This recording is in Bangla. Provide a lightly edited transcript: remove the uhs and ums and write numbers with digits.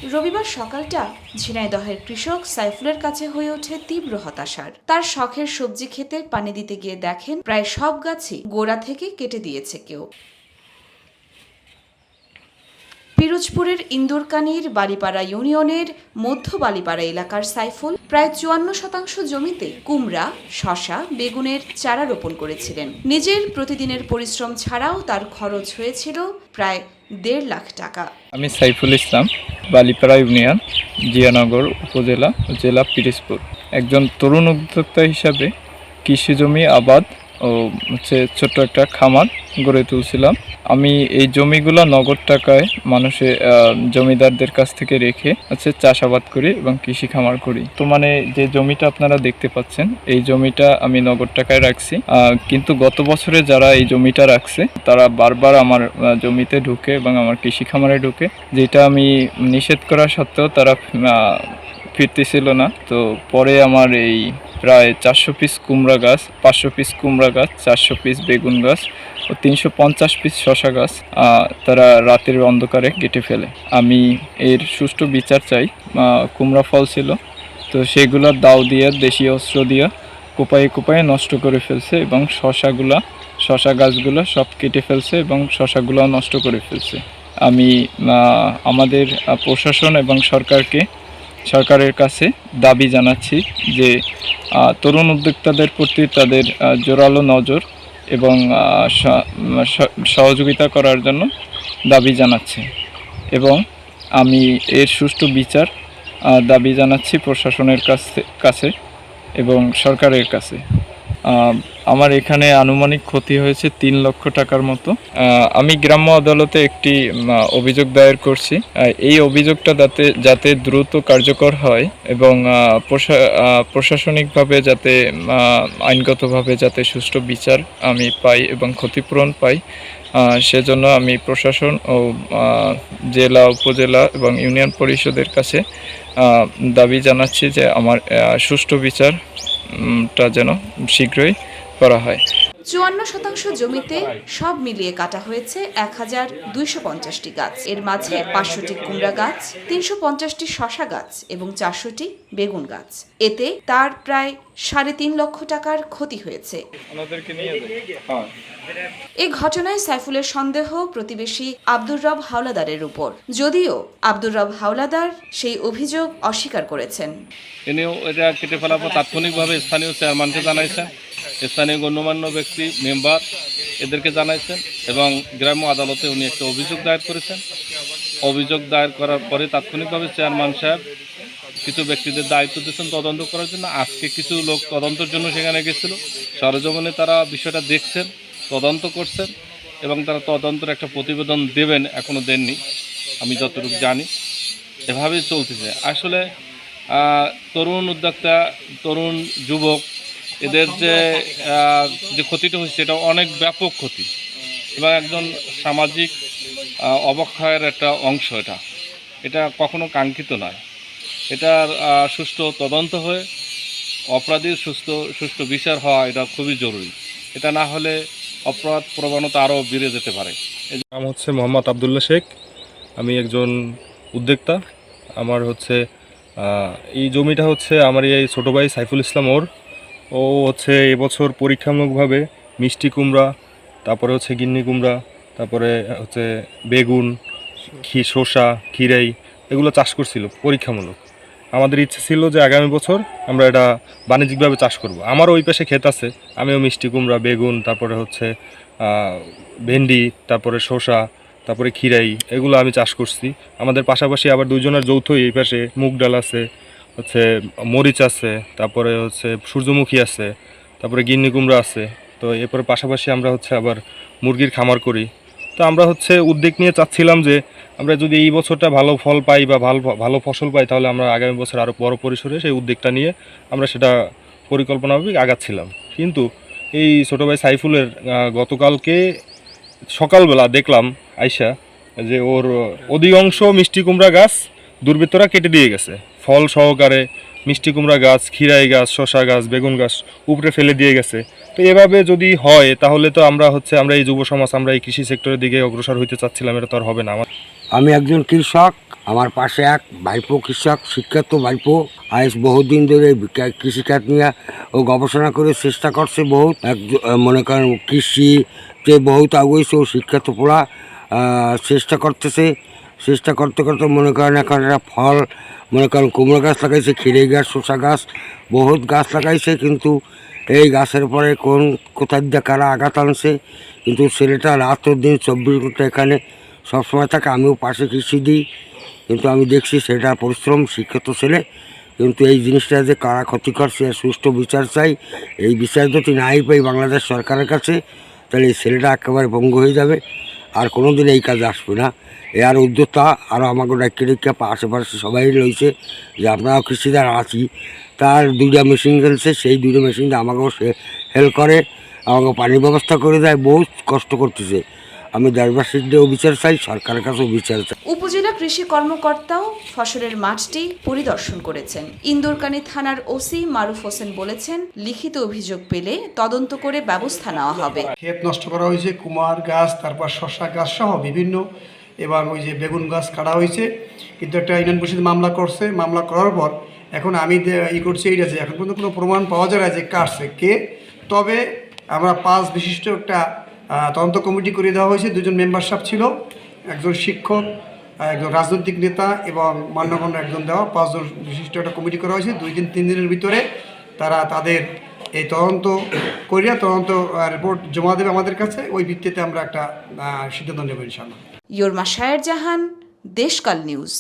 রবিবার সকালটা ঝিনাইদহের কৃষক সাইফুলের কাছে হয়ে ওঠে তীব্র হতাশার। তার শখের সবজি খেতে পানি দিতে গিয়ে দেখেন প্রায় সব গাছই গোড়া থেকে কেটে দিয়েছে কেউ। পিরোজপুরের ইন্দুরকানীর বালিপাড়া ইউনিয়নের মধ্য বালিপাড়া এলাকার সাইফুল প্রায় ৫৪% জমিতে কুমড়া, শসা, বেগুনের চারা রোপণ করেছিলেন। নিজের প্রতিদিনের পরিশ্রম ছাড়াও তার খরচ হয়েছিল প্রায় ১.৫ লাখ টাকা। আমি সাইফুল ইসলাম, বালিপাড়া ইউনিয়ন, জিয়ানগর উপজেলা, জেলা পিরোজপুর। একজন তরুণ উদ্যোক্তা হিসাবে কৃষি জমি আবাদ ও ছোট্ট একটা খামার গড়ে তুলছিলাম। আমি এই জমিগুলো নগদ টাকায় মানুষের জমিদারদের কাছ থেকে রেখে চাষাবাদ করি এবং কৃষি খামার করি। তো যে জমিটা আপনারা দেখতে পাচ্ছেন, এই জমিটা আমি নগদ টাকায় রাখছি। কিন্তু গত বছরে যারা এই জমিটা রাখছে তারা বারবার আমার জমিতে ঢুকে এবং আমার কৃষি খামারে ঢুকে, যেটা আমি নিষেধ করা সত্ত্বেও তারা ফিরতেছিল না। তো পরে আমার এই প্রায় 400 পিস কুমড়া গাছ, 500 পিস কুমড়া গাছ, 400 পিস বেগুন গাছ ও 350 পিস শসা গাছ তারা রাতের অন্ধকারে কেটে ফেলে। আমি এর সুষ্ঠু বিচার চাই। কুমড়া ফল ছিল, তো সেগুলোর দাও দিয়ে দেশীয় অস্ত্র দিয়ে কোপায়ে কোপায়ে নষ্ট করে ফেলছে এবং শসা গাছগুলো সব কেটে ফেলছে এবং শসাগুলো নষ্ট করে ফেলছে। আমি আমাদের প্রশাসন এবং সরকারের কাছে দাবি জানাচ্ছি যে তরুণ উদ্যোক্তাদের প্রতি তাদের জোরালো নজর এবং সহযোগিতা করার জন্য দাবি জানাচ্ছি এবং আমি এর সুষ্ঠু বিচার দাবি জানাচ্ছি প্রশাসনের কাছে এবং সরকারের কাছে। আমার এখানে আনুমানিক ক্ষতি হয়েছে ৩ লক্ষ টাকার মতো। আমি গ্রাম্য আদালতে একটি অভিযোগ দায়ের করছি। এই অভিযোগটা যাতে দ্রুত কার্যকর হয় এবং প্রশাসনিকভাবে যাতে আইনগতভাবে যাতে সুষ্ঠু বিচার আমি পাই এবং ক্ষতিপূরণ পাই, সেজন্য আমি প্রশাসন ও জেলা, উপজেলা এবং ইউনিয়ন পরিষদের কাছে দাবি জানাচ্ছি যে আমার সুষ্ঠু বিচারটা যেন শীঘ্রই করা হয়। ৫৪% জমিতে সব মিলিয়ে কাটা হয়েছে ১,২৫০টি গাছ। এর মাঝে ৫০০টি কুমড়া গাছ, ৩৫০টি শসা গাছ এবং ৪০০টি বেগুন গাছ। এতে তার প্রায় ৩.৫ লক্ষ টাকার ক্ষতি হয়েছে। এই ঘটনায় সাইফুলের সন্দেহ প্রতিবেশী আব্দুর রব হাওলাদারের উপর, যদিও আব্দুর রব হাওলাদার সেই অভিযোগ অস্বীকার করেছেন। এনেও এটা কেটে ফেলার পর তাৎক্ষণিকভাবে স্থানীয় চেয়ারম্যানকে জানাইছেন, স্থানীয় গণ্যমান্য ব্যক্তি, মেম্বার এদেরকে জানাইছেন এবং গ্রাম্য আদালতে উনি একটা অভিযোগ দায়ের করেছেন। অভিযোগ দায়ের করার পরে তাৎক্ষণিকভাবে চেয়ারম্যান সাহেব কিছু ব্যক্তিদের দায়িত্ব দিয়েছেন তদন্ত করার জন্য। আজকে কিছু লোক তদন্তের জন্য সেখানে গেছিল। সরেজমিনে তারা বিষয়টা দেখছেন, তদন্ত করছেন এবং তারা তদন্তের একটা প্রতিবেদন দেবেন, এখনও দেননি আমি যতটুকু জানি। এভাবেই চলতেছে। আসলে তরুণ উদ্যোক্তা, তরুণ যুবক, এদের যে ক্ষতিটা হচ্ছে সেটা অনেক ব্যাপক ক্ষতি এবং একজন সামাজিক অবক্ষয়ের একটা অংশ। এটা কখনো কাঙ্ক্ষিত নয়। এটার সুষ্ঠু তদন্ত হয়ে অপরাধীর সুষ্ঠু বিচার হওয়া এটা খুবই জরুরি। এটা না হলে অপরাধ প্রবণতা আরও বেড়ে যেতে পারে। নাম হচ্ছে মোহাম্মদ আবদুল্লাহ শেখ। আমি একজন উদ্যোক্তা। আমার এই জমিটা আমার এই ছোটো ভাই সাইফুল ইসলাম ও এবছর পরীক্ষামূলকভাবে মিষ্টি কুমড়া, তারপরে গিন্নি কুমড়া, তারপরে বেগুন, শসা, খিরাই এগুলো চাষ করছিল পরীক্ষামূলক। আমাদের ইচ্ছে ছিল যে আগামী বছর আমরা এটা বাণিজ্যিকভাবে চাষ করব। আমারও ওই পাশে ক্ষেত আছে, আমিও মিষ্টি কুমড়া, বেগুন, তারপরে ভেন্ডি, তারপরে শসা, তারপরে খিরাই এগুলো আমি চাষ করছি। আমাদের পাশাপাশি আবার দুইজনের যৌথই এই পাশে মুগ ডাল আছে, মরিচ আছে, তারপরে সূর্যমুখী আছে, তারপরে গিন্নি কুমড়া আছে। তো এরপরে পাশাপাশি আমরা আবার মুরগির খামার করি। তো আমরা উদ্যোগ নিয়ে চাচ্ছিলাম যে আমরা যদি এই বছরটা ভালো ফল পাই বা ভালো ফসল পাই, তাহলে আমরা আগামী বছর আরও বড় পরিসরে সেই উদ্যোগটা নিয়ে আমরা সেটা পরিকল্পনাভাবে আগাচ্ছিলাম। কিন্তু এই ছোটো ভাই সাইফুলের গতকালকে সকালবেলা দেখলাম আইসা যে ওর অধিকাংশ মিষ্টি কুমড়া গাছ দুর্বৃত্তরা কেটে দিয়ে গেছে। ফল সহকারে মিষ্টি কুমড়া গাছ, খিরাই গাছ, শসা গাছ, বেগুন গাছ উপরে ফেলে দিয়ে গেছে। তো এভাবে যদি হয় তাহলে তো আমরা এই যুব সমাজ, আমরা এই কৃষি সেক্টরের দিকে অগ্রসর হইতে চাচ্ছিলাম, এটা তো আর হবে না। আমি একজন কৃষক, আমার পাশে এক ভাইপো কৃষক, শিক্ষিত ভাইপো, আজ বহুদিন ধরে কৃষিকাজ নিয়ে ও গবেষণা করে চেষ্টা করছে বহুত। মনে করেন কৃষিতে বহুত আগুয়েছে, ও শিক্ষিত পড়া চেষ্টা করতেছে। চেষ্টা করতে করতে মনে করেন এখন একটা ফল, মনে করেন কুমড়ো গাছ লাগাইছে, খিরে গাছ, শসা গাছ, বহুত গাছ লাগাইছে। কিন্তু এই গাছের পরে কোথায় দিয়ে কারা আঘাত আনছে, কিন্তু ছেলেটা রাত দিন 24 ঘন্টা এখানে সবসময় থাকে। আমিও পাশে কৃষি দিই, কিন্তু আমি দেখছি সেটা পরিশ্রম, শিক্ষিত ছেলে। কিন্তু এই জিনিসটা যে কারা ক্ষতি করছে সুষ্ঠু বিচার চাই। এই বিচার যদি নাই পাই বাংলাদেশ সরকারের কাছে, তাহলে এই ছেলেটা একেবারে ভঙ্গ হয়ে যাবে, আর কোনো দিন এই কাজে আসবে না। আর উদ্যোক্তা আরও আমাকে ডাক্তারিকা আশেপাশে সবাই রয়েছে যে আপনারাও কৃষিদার আছি, তার 2টা মেশিন গেলছে, সেই 2টা মেশিন দিয়ে আমাকেও সে হেল্প করে, আমাকে পানির ব্যবস্থা করে দেয়, বহুত কষ্ট করতেছে। আমি দেশবাসীদেরও বিচার চাই, সরকারের কাছেও বিচার চাই। উপজেলা কৃষি কর্মকর্তাও ফসলের মাঠটি পরিদর্শন করেছেন। ইন্দুরকানী থানার ওসি মারুফ হোসেন বলেছেন, লিখিত অভিযোগ পেলে তদন্ত করে ব্যবস্থা নেওয়া হবে। ক্ষেত নষ্ট করা হয়েছে, কুমার গাছ, তারপর শসা গাছ সহ বিভিন্ন, এবং ওই যে বেগুন গাছ কাটা হয়েছে। কিন্তু একটা ইউনিয়ন পরিষদ মামলা করছে, মামলা করার পর এখন আমি করছি এইটা যে এখন পর্যন্ত কোনো প্রমাণ পাওয়া যায় না যে কাটছে কে। তবে আমরা 5 বিশিষ্ট একটা তদন্ত কমিটি করে দেওয়া হয়েছে। 2জন মেম্বারশিপ ছিল, একজন শিক্ষক, একজন রাজনৈতিক নেতা এবং মান্যগণ্য একজন দেওয়া, 5 জন বিশিষ্ট একটা কমিটি করা হয়েছে। 2-3 দিনের ভিতরে তারা তাদের এই তদন্ত করিয়া তদন্ত রিপোর্ট জমা দেবে আমাদের কাছে। ওই ভিত্তিতে আমরা একটা সিদ্ধান্ত নেব ইনশাআল্লাহ। ইয়র্মা শায়ের জাহান, দেশকাল নিউজ।